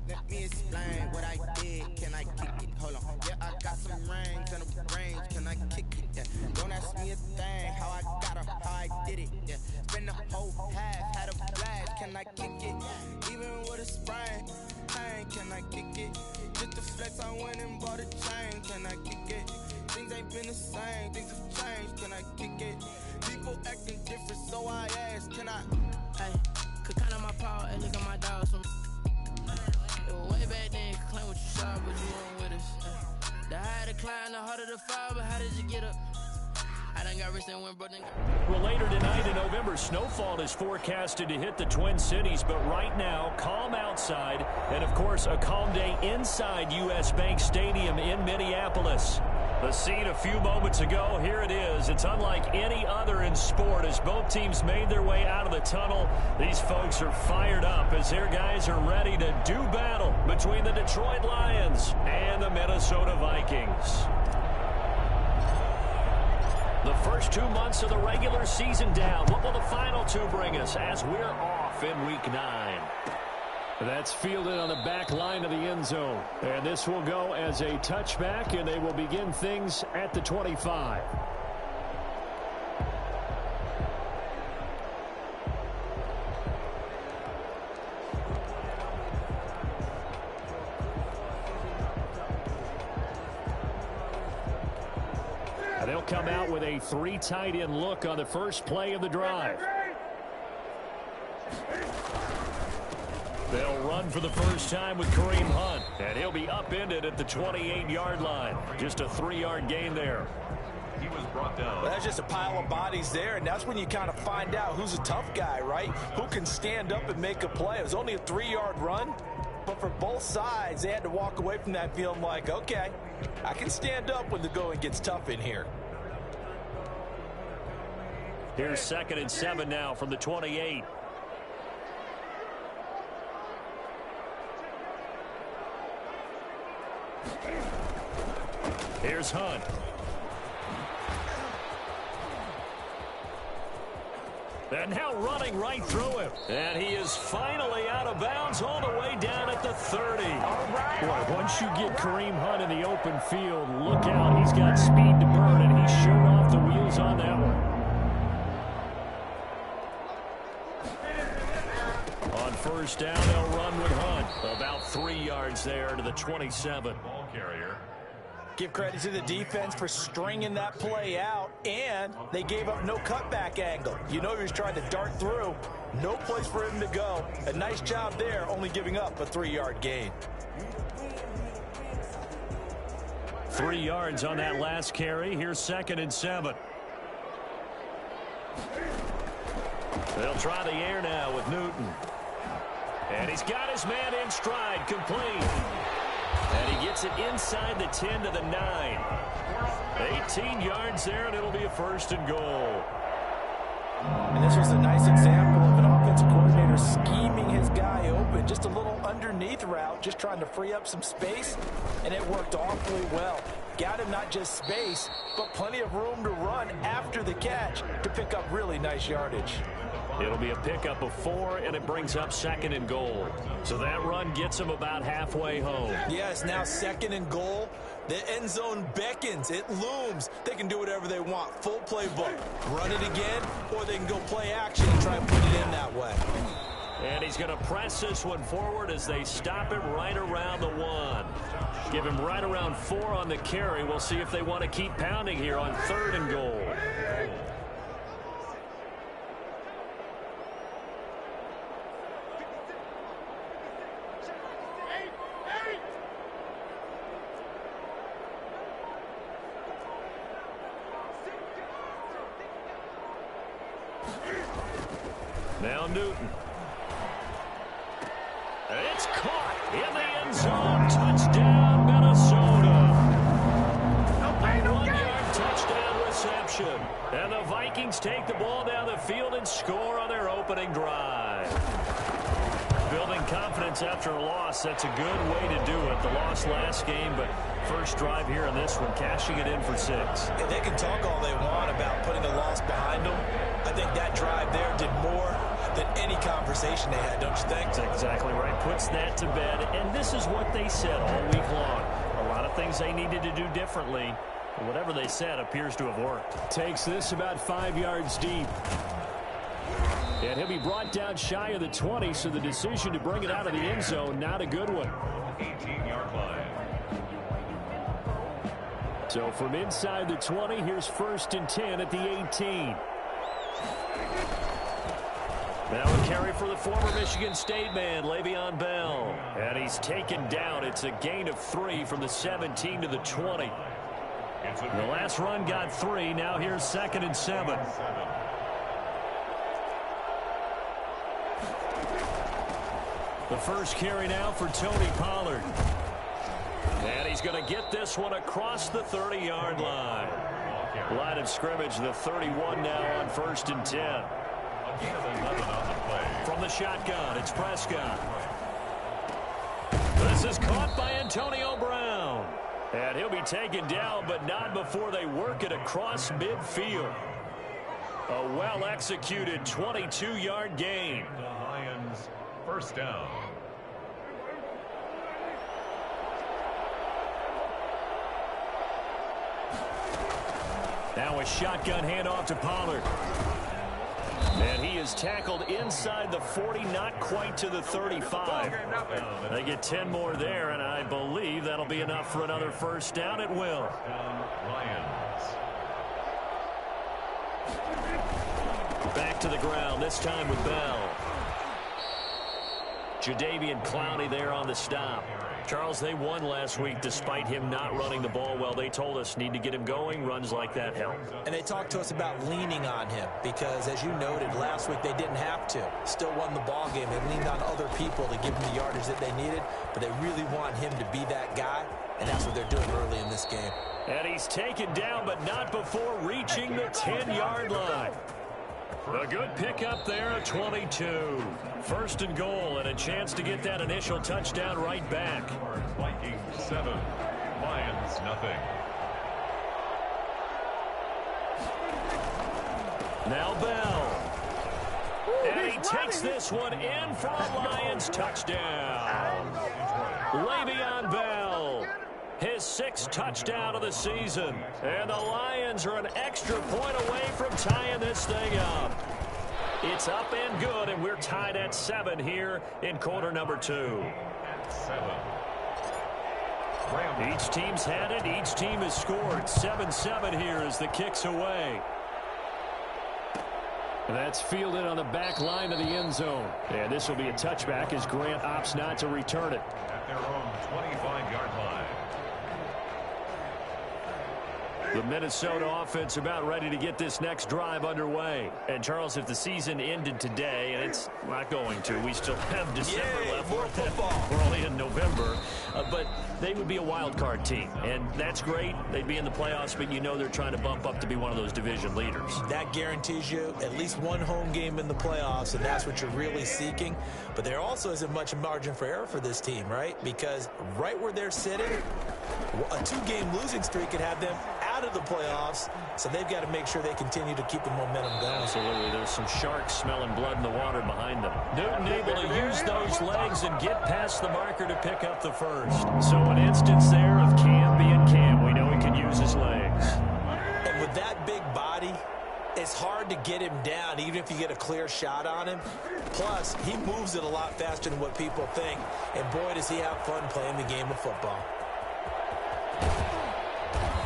Let me explain what I did. Can I kick it? Hold on. Yeah, I got some rings and a range. Can I kick it? Yeah. Don't ask me a thing. How I got her, how I did it. Yeah. Spend the whole half, had a blast. Can I kick it? Even with a sprain. Hey, can I kick it? Just to flex, I went and bought a chain. Can I kick it? Things ain't been the same. Things have changed. Can I kick it? People acting different, so I ask. Can I? Hey, could count on my power and look at my dogs from. It was way back then, you could claim what you saw, but you weren't with us. The higher the climb, the harder the fall, but how did you get up? I done got rich and went broke. Well, later tonight in November, snowfall is forecasted to hit the Twin Cities, but right now, calm outside, and of course, a calm day inside U.S. Bank Stadium in Minneapolis. The scene a few moments ago, here it is. It's unlike any other in sport as both teams made their way out of the tunnel. These folks are fired up as their guys are ready to do battle between the Detroit Lions and the Minnesota Vikings. The first 2 months of the regular season down. What will the final two bring us as we're off in Week 9? That's fielded on the back line of the end zone. And this will go as a touchback, and they will begin things at the 25. And they'll come out with a 3 tight end look on the first play of the drive. They'll run for the first time with Kareem Hunt, and he'll be upended at the 28-yard line. Just a 3-yard gain there. He was brought down. Well, that's just a pile of bodies there, and that's when you kind of find out who's a tough guy, right? Who can stand up and make a play. It was only a 3-yard run, but for both sides, they had to walk away from that feeling like, okay, I can stand up when the going gets tough in here. Here's 2nd and 7 now from the 28. Here's Hunt. And now running right through him. And he is finally out of bounds all the way down at the 30. Boy, once you get Kareem Hunt in the open field, look out. He's got speed to burn, and he showed off the wheels on that one. On first down, they'll run with Hunt. About 3 yards there to the 27. Ball carrier. Give credit to the defense for stringing that play out, and they gave up no cutback angle. You know he was trying to dart through. No place for him to go. A nice job there, only giving up a 3-yard gain. 3 yards on that last carry. Here's 2nd and 7. They'll try the air now with Newton. And he's got his man in stride, complete. And he gets it inside the 10 to the 9. 18 yards there, and it'll be a 1st and goal. And this was a nice example of an offensive coordinator scheming his guy open. Just a little underneath route, just trying to free up some space, and it worked awfully well. Got him not just space, but plenty of room to run after the catch to pick up really nice yardage. It'll be a pickup of 4, and it brings up 2nd and goal. So that run gets them about halfway home. Yes, now 2nd and goal. The end zone beckons. It looms. They can do whatever they want. Full playbook. Run it again, or they can go play action and try and put it in that way. And he's going to press this one forward as they stop him right around the 1. Give him right around 4 on the carry. We'll see if they want to keep pounding here on 3rd and goal. Now Newton. It's caught in the end zone. Touchdown, Minnesota. A 1-yard touchdown reception. And the Vikings take the ball down the field and score on their opening drive. Building confidence after a loss, that's a good way to do it. The loss last game, but first drive here in this one, cashing it in for 6. And they can talk all they want about putting a loss behind them. I think that drive there did more than any conversation they had, don't you think? That's exactly right. Puts that to bed. And this is what they said all week long. A lot of things they needed to do differently. Whatever they said appears to have worked. Takes this about 5 yards deep. And he'll be brought down shy of the 20, so the decision to bring it out of the end zone, not a good one. 18-yard line. So from inside the 20, here's 1st and 10 at the 18. Now a carry for the former Michigan State man, Le'Veon Bell. And he's taken down. It's a gain of 3 from the 17 to the 20. The last run got 3. Now here's 2nd and 7. The first carry now for Tony Pollard. And he's going to get this one across the 30-yard line. Line of scrimmage, the 31 now on 1st and 10. From the shotgun, it's Prescott. This is caught by Antonio Brown. And he'll be taken down, but not before they work it across midfield. A well-executed 22-yard gain. The Lions, first down. Now a shotgun handoff to Pollard. And he is tackled inside the 40, not quite to the 35. They get 10 more there, and I believe that'll be enough for another first down. It will. Lions. Back to the ground, this time with Bell. Jadeveon Clowney there on the stop. Charles, they won last week despite him not running the ball well. They told us need to get him going. Runs like that help. And they talked to us about leaning on him because, as you noted, last week they didn't have to. Still won the ball game. They leaned on other people to give them the yardage that they needed, but they really want him to be that guy, and that's what they're doing early in this game. And he's taken down, but not before reaching the 10-yard line. A good pickup there at 22. 1st and goal, and a chance to get that initial touchdown right back. Vikings 7, Lions nothing. Now Bell. And he takes this one in for a Lions touchdown. Le'Veon Bell. His 6th touchdown of the season. And the Lions are an extra point away from tying this thing up. It's up and good, and we're tied at 7 here in quarter number 2. 7. Each team's had it. Each team has scored. 7-7 here as the kick's away. That's fielded on the back line of the end zone. And this will be a touchback as Grant opts not to return it. At their own 25-yard line. The Minnesota offense about ready to get this next drive underway. And, Charles, if the season ended today, and it's not going to, we still have December left. More football. We're only in November. But they would be a wild card team. And that's great. They'd be in the playoffs, but you know they're trying to bump up to be one of those division leaders. That guarantees you at least one home game in the playoffs, and that's what you're really seeking. But there also isn't much margin for error for this team, right? Because right where they're sitting, a 2-game losing streak could have them out of the playoffs, so they've got to make sure they continue to keep the momentum going. Absolutely. There's some sharks smelling blood in the water behind them. Newton able to use those legs and get past the marker to pick up the first. So an instance there of Cam being Cam. We know he can use his legs. And with that big body, it's hard to get him down, even if you get a clear shot on him. Plus, he moves it a lot faster than what people think. And boy, does he have fun playing the game of football.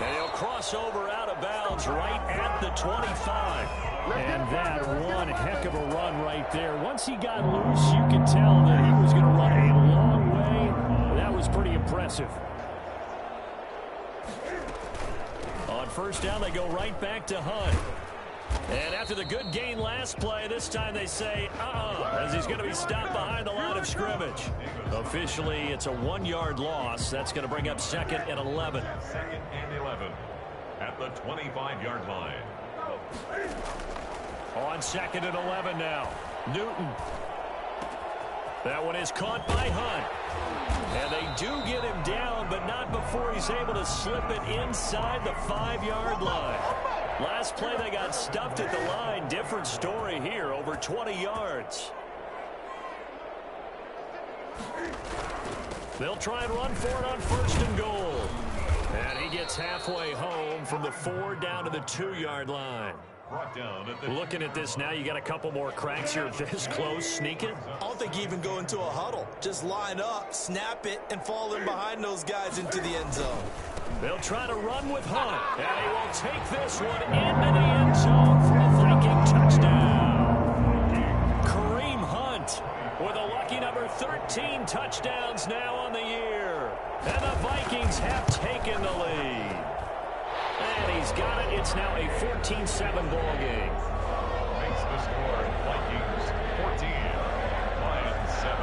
And he'll cross over out of bounds right at the 25. And that one heck of a run right there. Once he got loose, you could tell that he was going to run a long way. That was pretty impressive. On first down, they go right back to Hunt. And after the good gain last play, this time they say, as he's going to be stopped behind the line of scrimmage. Officially, it's a 1-yard loss. That's going to bring up 2nd and 11. 2nd and 11 at the 25-yard line. On 2nd and 11 now. Newton. That one is caught by Hunt. And they do get him down, but not before he's able to slip it inside the 5-yard line. Last play they got stuffed at the line. Different story here, over 20 yards. They'll try and run for it on 1st and goal. And he gets halfway home from the 4 down to the 2-yard line. Looking at this now, you got a couple more cracks here this close. Sneak it? I don't think you even go into a huddle. Just line up, snap it, and fall in behind those guys into the end zone. They'll try to run with Hunt. And he will take this one into the end zone for a Viking touchdown. Kareem Hunt with a lucky number 13 touchdowns now on the year. And the Vikings have taken the lead. And he's got it. It's now a 14-7 ball game. Makes the score Vikings 14, Lions 7.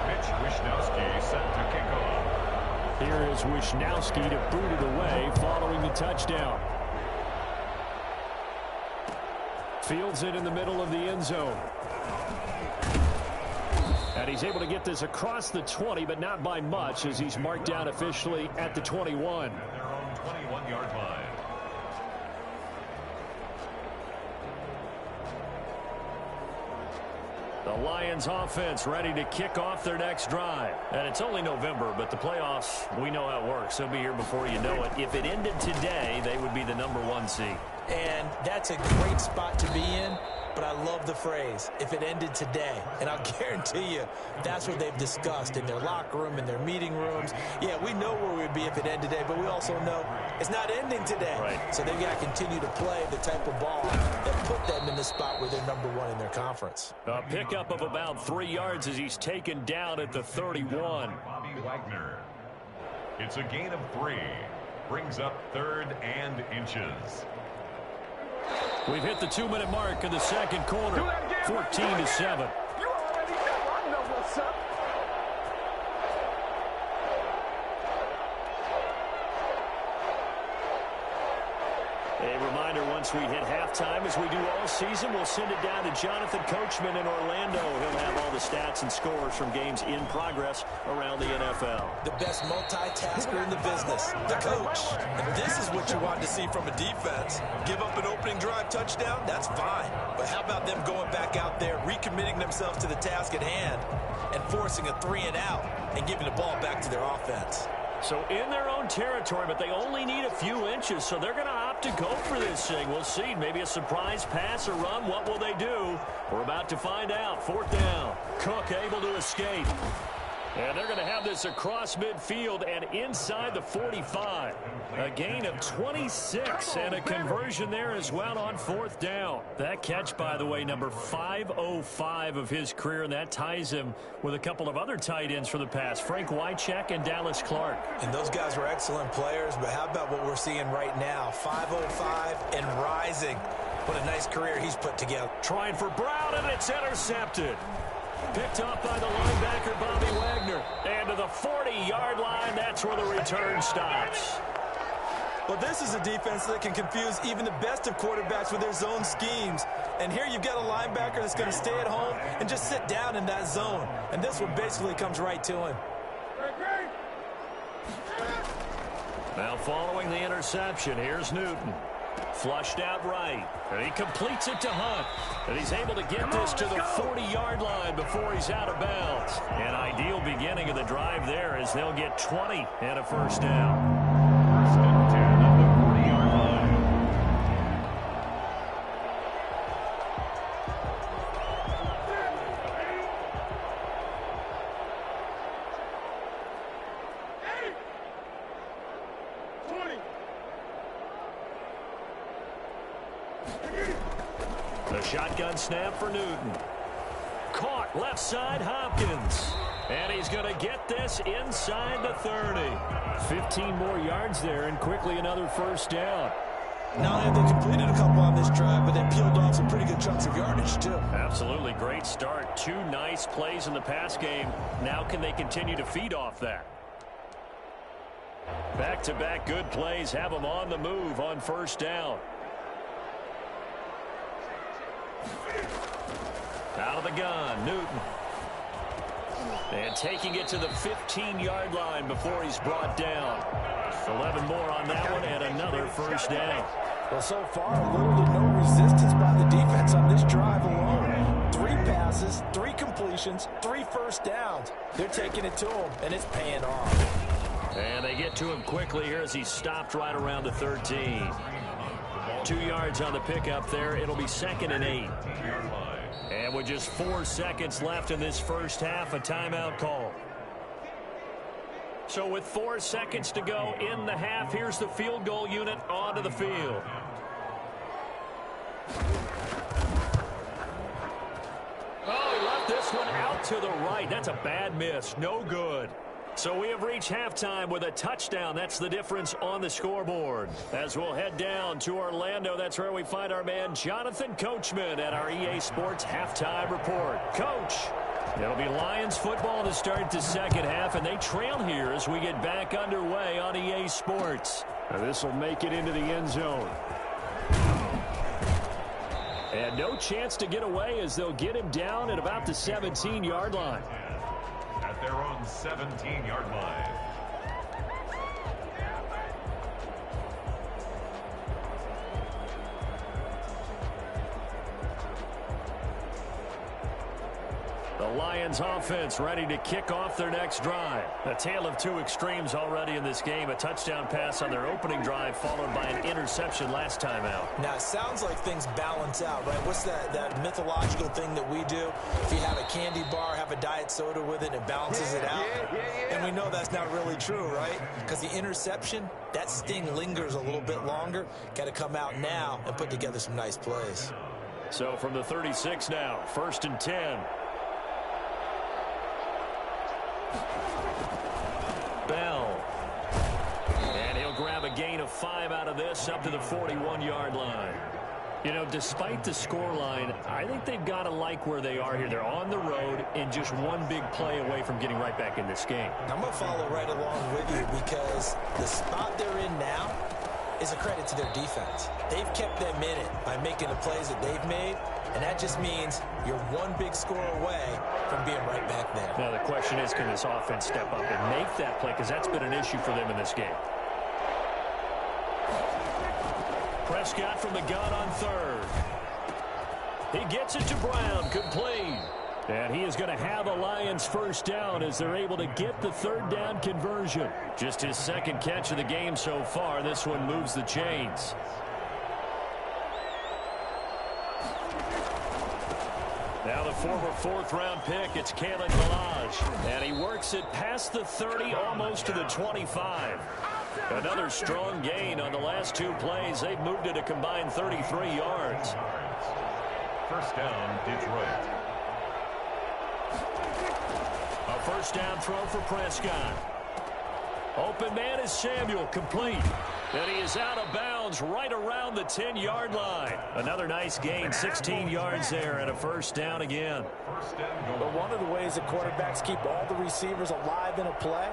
Mitch Wishnowsky set to kick off. Here is Wishnowsky to boot it away following the touchdown. Fields it in the middle of the end zone. And he's able to get this across the 20, but not by much, as he's marked down officially at the 21. Their own 21-yard line. The Lions offense ready to kick off their next drive. And it's only November, but the playoffs, we know how it works. They'll be here before you know it. If it ended today, they would be the #1 seed. And that's a great spot to be in. But I love the phrase, if it ended today. And I'll guarantee you, that's what they've discussed in their locker room, in their meeting rooms. Yeah, we know where we'd be if it ended today, but we also know it's not ending today. Right. So they've got to continue to play the type of ball that put them in the spot where they're #1 in their conference. A pickup of about 3 yards as he's taken down at the 31. Bobby Wagner. It's a gain of 3. Brings up 3rd and inches. We've hit the 2-minute mark in the second quarter. 14-7. You already know. I know what's up. A reminder, once we hit halftime, as we do all season, we'll send it down to Jonathan Coachman in Orlando. He'll have all the stats and scores from games in progress around the NFL. The best multitasker in the business, the coach. And this is what you want to see from a defense. Give up an opening drive touchdown, that's fine. But how about them going back out there, recommitting themselves to the task at hand, and forcing a 3-and-out and giving the ball back to their offense? So in their own territory, but they only need a few inches, so they're going to opt to go for this thing. We'll see. Maybe a surprise pass or run. What will they do? We're about to find out. 4th down. Cook able to escape. And they're going to have this across midfield and inside the 45. A gain of 26 and a conversion there as well on 4th down. That catch, by the way, number 505 of his career, and that ties him with a couple of other tight ends for the past, Frank Wycheck and Dallas Clark. And those guys were excellent players, but how about what we're seeing right now? 505 and rising. What a nice career he's put together. Trying for Brown, and it's intercepted. Picked up by the linebacker, Bobby Wagner. And to the 40-yard line, that's where the return stops. Well, this is a defense that can confuse even the best of quarterbacks with their zone schemes. And here you've got a linebacker that's going to stay at home and just sit down in that zone. And this one basically comes right to him. Now following the interception, here's Newton. Flushed out right. And he completes it to Hunt. And he's able to get this to the 40-yard line before he's out of bounds. An ideal beginning of the drive there as they'll get 20 and a 1st down. 1st and 10 at the 40-yard line. The shotgun snap for Newton. Caught left side, Hopkins. And he's going to get this inside the 30. 15 more yards there and quickly another 1st down. Not only have they completed a couple on this drive, but they peeled off some pretty good chunks of yardage, too. Absolutely. Great start. 2 nice plays in the pass game. Now can they continue to feed off that? Back-to-back good plays have them on the move on 1st down. Out of the gun, Newton. And taking it to the 15-yard line before he's brought down. 11 more on that one and another first down. Well, so far, little to no resistance by the defense on this drive alone. 3 passes, 3 completions, 3 first downs. They're taking it to him, and it's paying off. And they get to him quickly here as he's stopped right around the 13. 2 yards on the pickup there. It'll be 2nd and 8. And with just 4 seconds left in this first half, a timeout call. So with 4 seconds to go in the half, here's the field goal unit onto the field. Oh, he left this one out to the right. That's a bad miss. No good. So we have reached halftime with a touchdown. That's the difference on the scoreboard. As we'll head down to Orlando, that's where we find our man Jonathan Coachman at our EA Sports Halftime Report. Coach, it'll be Lions football to start the second half, and they trail here as we get back underway on EA Sports. Now this will make it into the end zone. And no chance to get away as they'll get him down at about the 17-yard line. At their own 17-yard line. The Lions offense ready to kick off their next drive. A tale of 2 extremes already in this game. A touchdown pass on their opening drive followed by an interception last time out. Now, it sounds like things balance out, right? What's that mythological thing that we do? If you have a candy bar, have a diet soda with it, it balances it out. And we know that's not really true, right? Because the interception, that sting lingers a little bit longer. Got to come out now and put together some nice plays. So from the 36 now, 1st and 10. Bell. And he'll grab a gain of 5 out of this up to the 41-yard line. You know, despite the scoreline, I think they've got to like where they are here. They're on the road and just one big play away from getting right back in this game. I'm going to follow right along with you because the spot they're in now is a credit to their defense. They've kept them in it by making the plays that they've made, and that just means you're one big score away from being right back there. Now the question is, can this offense step up and make that play? Because that's been an issue for them in this game. Prescott from the gun on 3rd. He gets it to Brown, complete. And he is going to have a Lions first down as they're able to get the 3rd down conversion. Just his 2nd catch of the game so far. This one moves the chains. Now the former 4th-round pick, it's Kalen Ballage. And he works it past the 30, almost to the 25. Another strong gain on the last 2 plays. They've moved it a combined 33 yards. First down, Detroit. A first down throw for Prescott. Open man is Samuel, complete. And he is out of bounds right around the 10-yard line. Another nice gain, 16 yards there, and a first down again. But one of the ways that quarterbacks keep all the receivers alive in a play,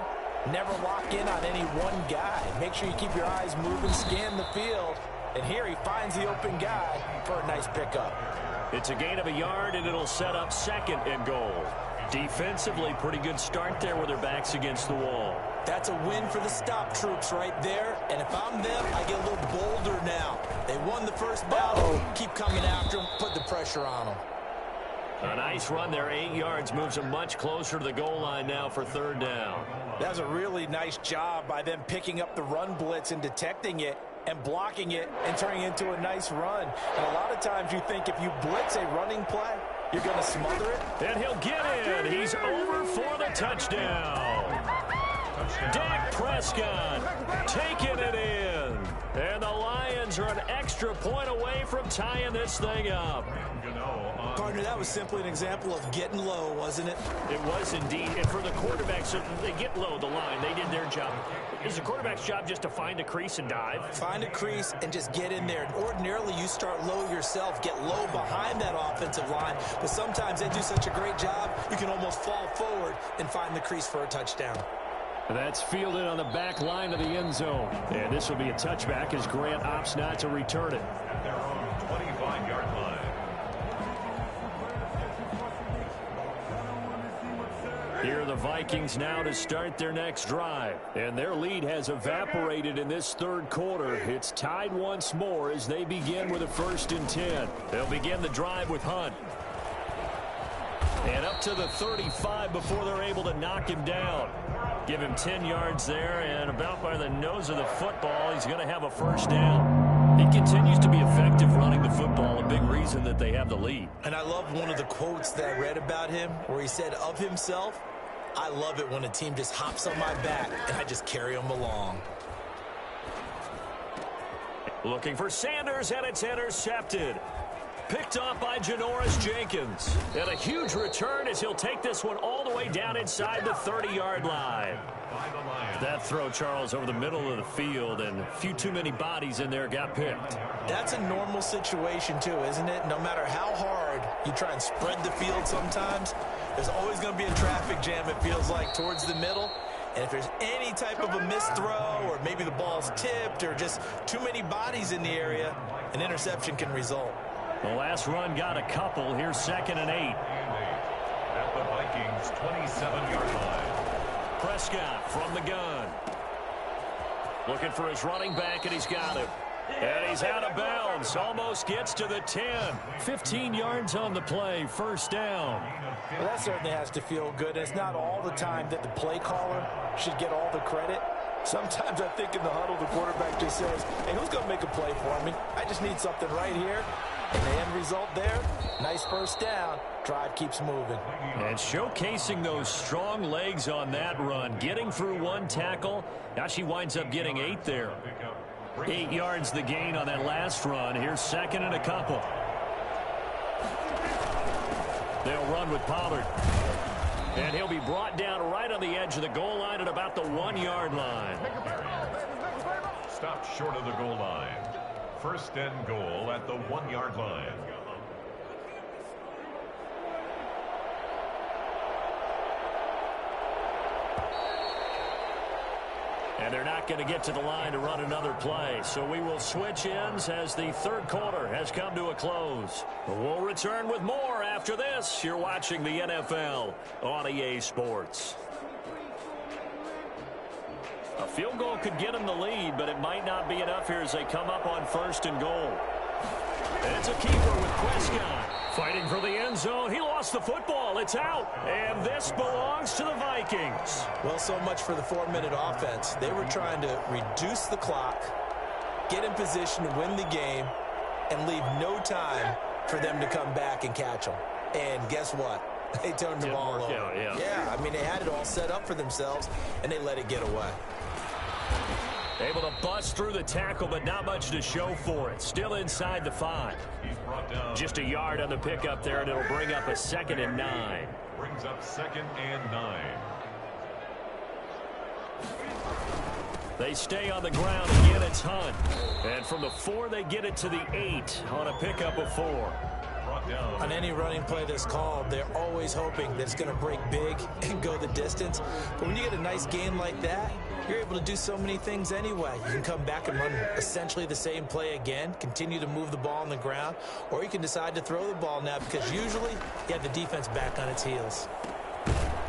never lock in on any one guy. Make sure you keep your eyes moving, scan the field. And here he finds the open guy for a nice pickup. It's a gain of a yard, and it'll set up 2nd and goal. Defensively, pretty good start there with their backs against the wall. That's a win for the stop troops right there. And if I'm them, I get a little bolder now. They won the first battle. Keep coming after them. Put the pressure on them. A nice run there, 8 yards, moves them much closer to the goal line now for 3rd down. That was a really nice job by them picking up the run blitz and detecting it and blocking it and turning it into a nice run. And a lot of times you think if you blitz a running play, you're going to smother it. And he'll get in. He's over for the touchdown. Dak Prescott taking it in. And the Lions are an extra point away from tying this thing up. Partner, that was simply an example of getting low, wasn't it? It was indeed. And for the quarterbacks, so they get low the line. They did their job. Is the quarterback's job just to find a crease and dive? Find a crease and just get in there. And ordinarily, you start low yourself, get low behind that offensive line. But sometimes they do such a great job, you can almost fall forward and find the crease for a touchdown. That's fielded on the back line of the end zone. And this will be a touchback as Grant opts not to return it. At their own 25-yard line. Here are the Vikings now to start their next drive. And their lead has evaporated in this third quarter. It's tied once more as they begin with a 1st and 10. They'll begin the drive with Hunt. And up to the 35 before they're able to knock him down. Give him 10 yards there, and about by the nose of the football, he's going to have a 1st down. He continues to be effective running the football, a big reason that they have the lead. And I love one of the quotes that I read about him where he said of himself, "I love it when a team just hops on my back and I just carry them along." Looking for Sanders, and it's intercepted. Picked off by Janoris Jenkins. And a huge return as he'll take this one all the way down inside the 30-yard line. That throw, Charles, over the middle of the field, and a few too many bodies in there got picked. That's a normal situation, too, isn't it? No matter how hard you try and spread the field sometimes, there's always going to be a traffic jam, it feels like, towards the middle. And if there's any type of a missed throw, or maybe the ball's tipped, or just too many bodies in the area, an interception can result. The last run got a couple. Here's 2nd and 8. At the Vikings' 27-yard line. Prescott from the gun. Looking for his running back, and he's got him. And he's out of bounds. Almost gets to the 10. 15 yards on the play. 1st down. Well, that certainly has to feel good. It's not all the time that the play caller should get all the credit. Sometimes I think in the huddle, the quarterback just says, "Hey, who's going to make a play for me? I just need something right here." And the end result there, nice 1st down. Drive keeps moving. And showcasing those strong legs on that run. Getting through one tackle. Now she winds up getting 8 there. 8 yards the gain on that last run. Here's 2nd and a couple. They'll run with Pollard. And he'll be brought down right on the edge of the goal line at about the 1-yard line. Stopped short of the goal line. 1st and goal at the 1-yard line. And they're not going to get to the line to run another play. So we will switch ends as the third quarter has come to a close. We'll return with more after this. You're watching the NFL on EA Sports. A field goal could get them the lead, but it might not be enough here as they come up on 1st and goal. And it's a keeper with Prescott. Fighting for the end zone. He lost the football. It's out. And this belongs to the Vikings. Well, so much for the 4-minute offense. They were trying to reduce the clock, get in position to win the game, and leave no time for them to come back and catch them. And guess what? They turned the ball over. Yeah, I mean, they had it all set up for themselves, and they let it get away. Able to bust through the tackle, but not much to show for it. Still inside the 5. Just a yard on the pickup there, and it'll bring up a 2nd and 9. Brings up 2nd and 9. They stay on the ground. Again, it's Hunt. And from the 4, they get it to the 8 on a pickup of 4. On any running play that's called, they're always hoping that it's going to break big and go the distance. But when you get a nice gain like that, you're able to do so many things anyway. You can come back and run essentially the same play again, continue to move the ball on the ground, or you can decide to throw the ball now because usually you have the defense back on its heels.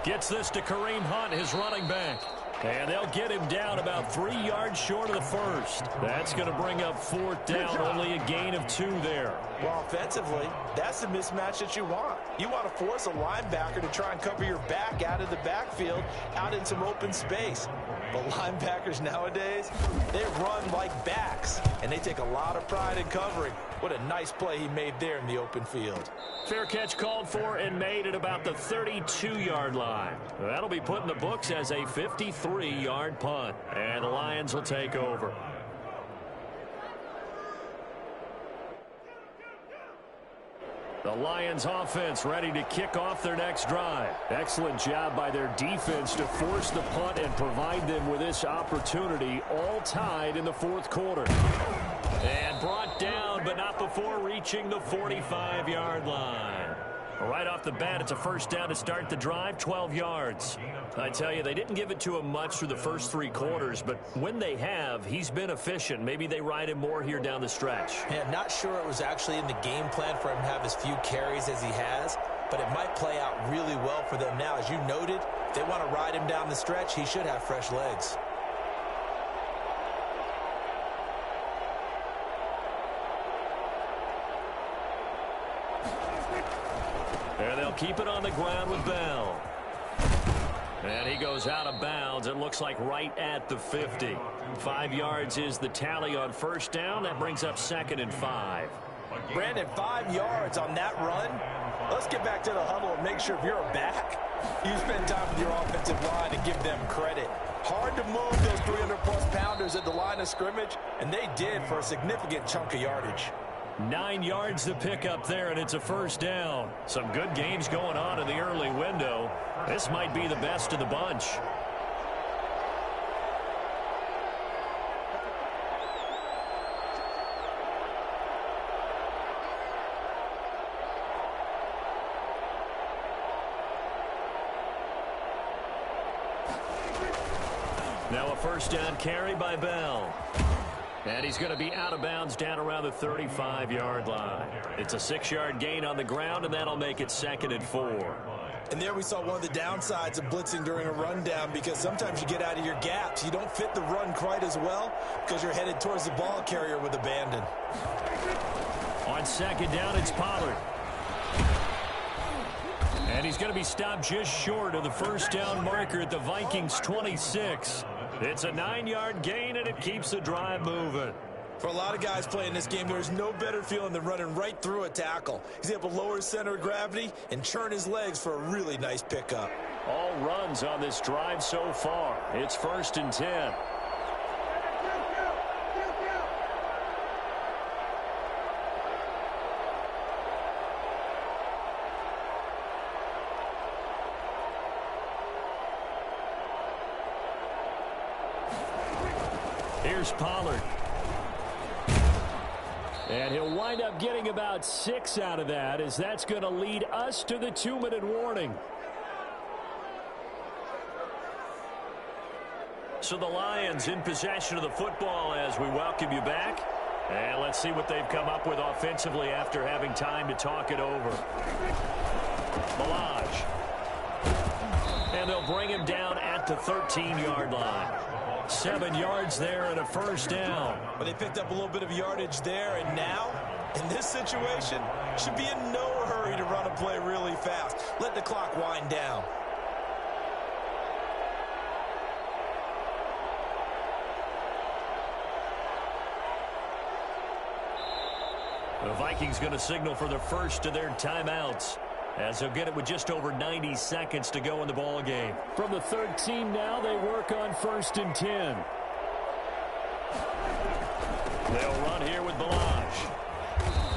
Gets this to Kareem Hunt, his running back. And they'll get him down about 3 yards short of the 1st. That's going to bring up 4th down, only a gain of 2 there. Well, offensively, that's the mismatch that you want. You want to force a linebacker to try and cover your back out of the backfield, out in some open space. But linebackers nowadays, they run like backs, and they take a lot of pride in covering. What a nice play he made there in the open field. Fair catch called for and made at about the 32-yard line. That'll be put in the books as a 53-yard punt. And the Lions will take over. The Lions offense ready to kick off their next drive. Excellent job by their defense to force the punt and provide them with this opportunity, all tied in the 4th quarter. And brought down, but not before reaching the 45-yard line. Right off the bat, it's a 1st down to start the drive, 12 yards. I tell you, they didn't give it to him much through the first 3 quarters, but when they have, he's been efficient. Maybe they ride him more here down the stretch. Yeah, not sure it was actually in the game plan for him to have as few carries as he has, but it might play out really well for them now. As you noted, if they want to ride him down the stretch, he should have fresh legs. And they'll keep it on the ground with Bell. And he goes out of bounds. It looks like right at the 50. 5 yards is the tally on first down. That brings up 2nd and 5. Brandon, 5 yards on that run. Let's get back to the huddle and make sure if you're a back, you spend time with your offensive line and give them credit. Hard to move those 300-plus pounders at the line of scrimmage, and they did for a significant chunk of yardage. 9 yards to pick up there, and it's a first down. Some good games going on in the early window. This might be the best of the bunch. Now a first down carry by Bell. And he's going to be out of bounds down around the 35-yard line. It's a 6-yard gain on the ground, and that'll make it 2nd and 4. And there we saw one of the downsides of blitzing during a rundown, because sometimes you get out of your gaps. You don't fit the run quite as well because you're headed towards the ball carrier with abandon. On 2nd down, it's Pollard. And he's going to be stopped just short of the first down marker at the Vikings 26. It's a 9-yard gain, and it keeps the drive moving. For a lot of guys playing this game, there's no better feeling than running right through a tackle. He's able to lower his center of gravity and churn his legs for a really nice pickup. All runs on this drive so far. It's 1st and 10. Here's Pollard. And he'll wind up getting about 6 out of that, as that's going to lead us to the 2-minute warning. So the Lions in possession of the football as we welcome you back. And let's see what they've come up with offensively after having time to talk it over. Balaj. And they'll bring him down at the 13-yard line. 7 yards there and a first down. But they picked up a little bit of yardage there, and now, in this situation, should be in no hurry to run a play really fast. Let the clock wind down. The Vikings going to signal for the first of their timeouts, as they'll get it with just over 90 seconds to go in the ball game. From the 13 now, they work on 1st and 10. They'll run here with Balaj.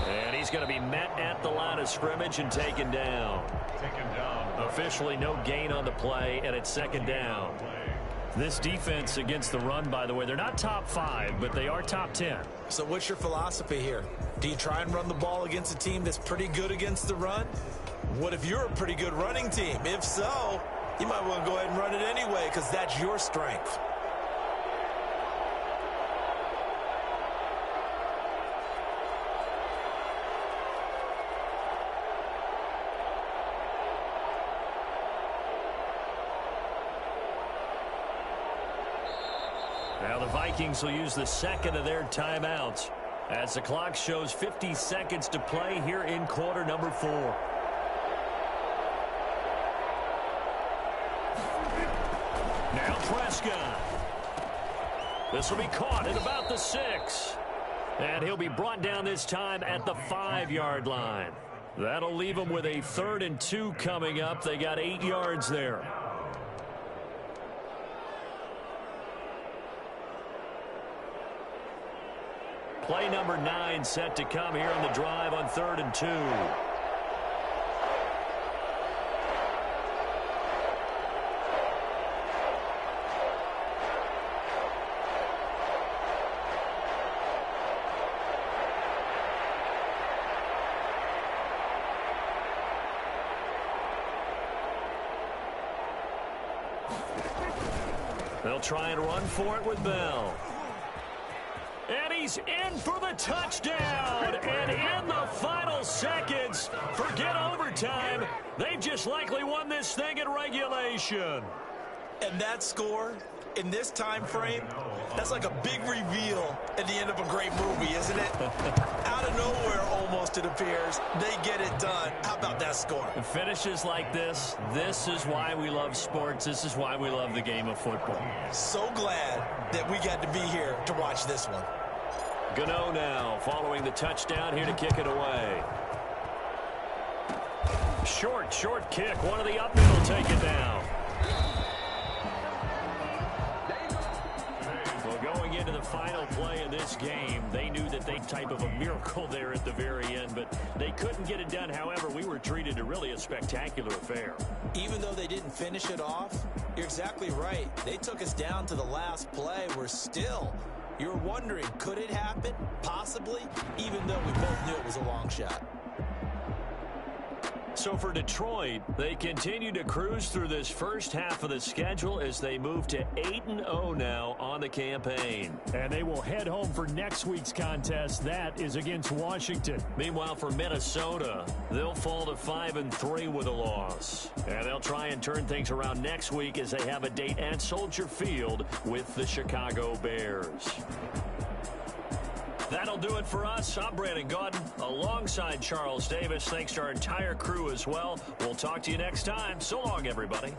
And he's going to be met at the line of scrimmage and taken down. Officially no gain on the play, and it's 2nd down. This defense against the run, by the way, they're not top 5, but they are top 10. So what's your philosophy here? Do you try and run the ball against a team that's pretty good against the run? What if you're a pretty good running team? If so, you might want to go ahead and run it anyway, because that's your strength. Now the Vikings will use the 2nd of their timeouts as the clock shows 50 seconds to play here in quarter number 4. Now Prescott. This will be caught at about the 6. And he'll be brought down this time at the 5-yard line. That'll leave him with a 3rd and 2 coming up. They got 8 yards there. Play number 9 set to come here on the drive on 3rd and 2. They'll try and run for it with Bell. And he's in for the touchdown. And in the final seconds, forget overtime, they've just likely won this thing in regulation. And that score, in this time frame, that's like a big reveal at the end of a great movie, isn't it? Out of nowhere, almost, it appears, they get it done. How about that score? Finishes like this is why we love sports. This is why we love the game of football. So glad that we got to be here to watch this one. Gano now, following the touchdown, here to kick it away. Short kick. One of the up middle take it down. Well, going into the final play of this game, they knew that they type of a miracle there at the very end, but they couldn't get it done. However, we were treated to really a spectacular affair. Even though they didn't finish it off, you're exactly right. They took us down to the last play. We're still, you're wondering, could it happen? Possibly, even though we both knew it was a long shot. So for Detroit, they continue to cruise through this first half of the schedule as they move to 8-0 now on the campaign. And they will head home for next week's contest. That is against Washington. Meanwhile, for Minnesota, they'll fall to 5-3 with a loss. And they'll try and turn things around next week as they have a date at Soldier Field with the Chicago Bears. That'll do it for us. I'm Brandon Gaudin alongside Charles Davis. Thanks to our entire crew as well. We'll talk to you next time. So long, everybody.